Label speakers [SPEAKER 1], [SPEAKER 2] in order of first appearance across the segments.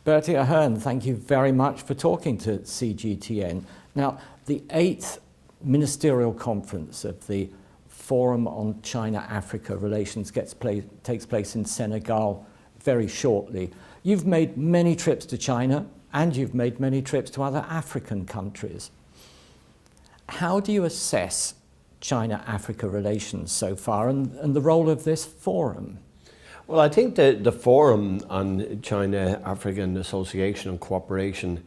[SPEAKER 1] Bertie Ahern, thank you very much for talking to CGTN. Now, the 8th Ministerial Conference of the Forum on China-Africa Relations takes place in Senegal very shortly. You've made many trips to China and you've made many trips to other African countries. How do you assess China-Africa relations so far and the role of this forum?
[SPEAKER 2] Well, I think the Forum on China-African Association and Cooperation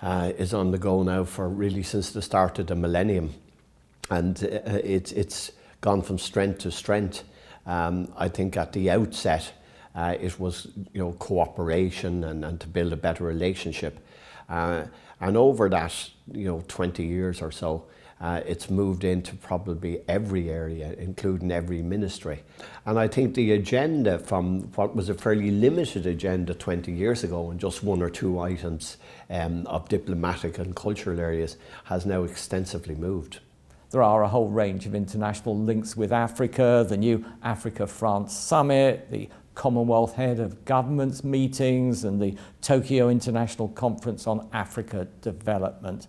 [SPEAKER 2] is on the go now for really since the start of the millennium. And it's gone from strength to strength. I think at the outset, it was cooperation and to build a better relationship. And over that 20 years or so, it's moved into probably every area, including every ministry. And I think the agenda from what was a fairly limited agenda 20 years ago and just one or two items of diplomatic and cultural areas has now extensively moved.
[SPEAKER 1] There are a whole range of international links with Africa, the new Africa-France Summit, the Commonwealth Head of Governments meetings and the Tokyo International Conference on Africa Development.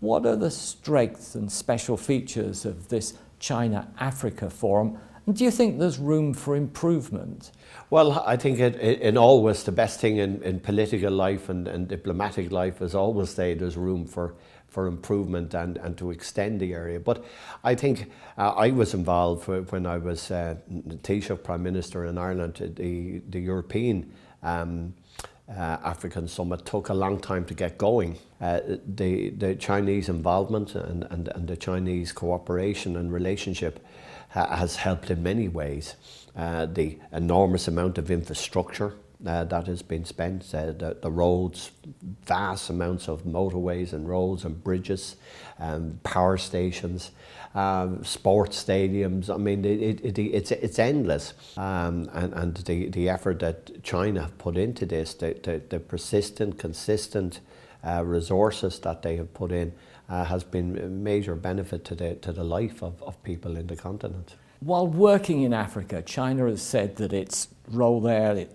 [SPEAKER 1] What are the strengths and special features of this China-Africa Forum? And do you think there's room for improvement?
[SPEAKER 2] Well, I think in always the best thing in political life and diplomatic life is always say there's room for improvement and to extend the area. But I think I was involved when I was Taoiseach Prime Minister in Ireland. The European African Summit took a long time to get going. The Chinese involvement and the Chinese cooperation and relationship has helped in many ways. The enormous amount of infrastructure that has been spent, the roads, vast amounts of motorways and roads and bridges, power stations, sports stadiums. I mean, it's endless. And the effort that China have put into this, the persistent, consistent resources that they have put in has been a major benefit to the life of people in the continent.
[SPEAKER 1] While working in Africa, China has said that its role there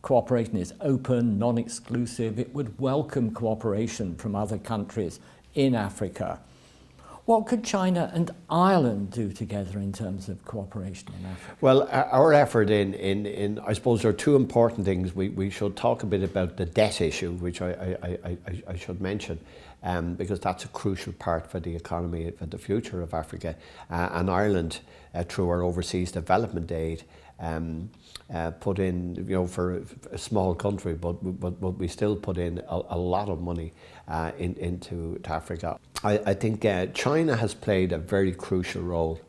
[SPEAKER 1] cooperation is open, non-exclusive. It would welcome cooperation from other countries in Africa. What could China and Ireland do together in terms of cooperation in Africa?
[SPEAKER 2] Well, our effort in I suppose there are two important things. We should talk a bit about the debt issue, which I should mention, because that's a crucial part for the economy, for the future of Africa. And Ireland, through our overseas development aid, put in, for a small country, but we still put in a lot of money into Africa. I think China has played a very crucial role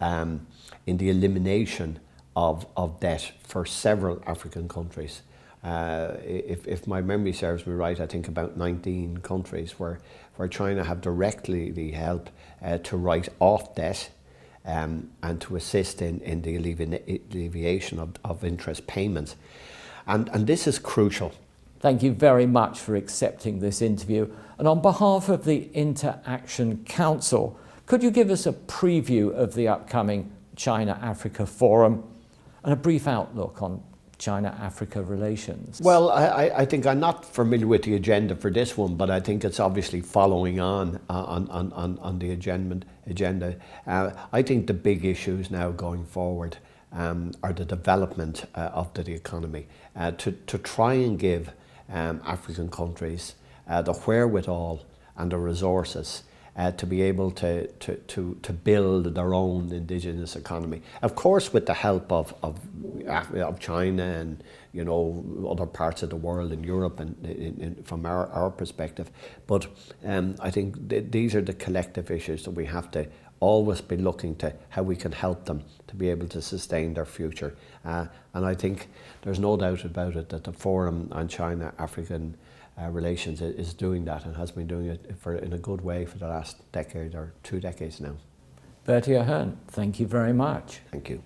[SPEAKER 2] in the elimination of debt for several African countries. If my memory serves me right, I think about 19 countries where China have directly helped to write off debt and to assist in the alleviation of interest payments. And this is crucial.
[SPEAKER 1] Thank you very much for accepting this interview. And on behalf of the Interaction Council, could you give us a preview of the upcoming China-Africa Forum and a brief outlook on China-Africa relations? Well,
[SPEAKER 2] I think I'm not familiar with the agenda for this one, but I think it's obviously following on the agenda. I think the big issues now going forward are the development of the economy, to try and give African countries the wherewithal and the resources to be able to build their own indigenous economy. Of course, with the help of China and other parts of the world, in Europe and from our perspective. But I think these are the collective issues that we have to always be looking to how we can help them to be able to sustain their future. And I think there's no doubt about it that the Forum on China-African relations is doing that and has been doing it in a good way for the last decade or 2 decades now.
[SPEAKER 1] Bertie Ahern, thank you very much.
[SPEAKER 2] Thank you.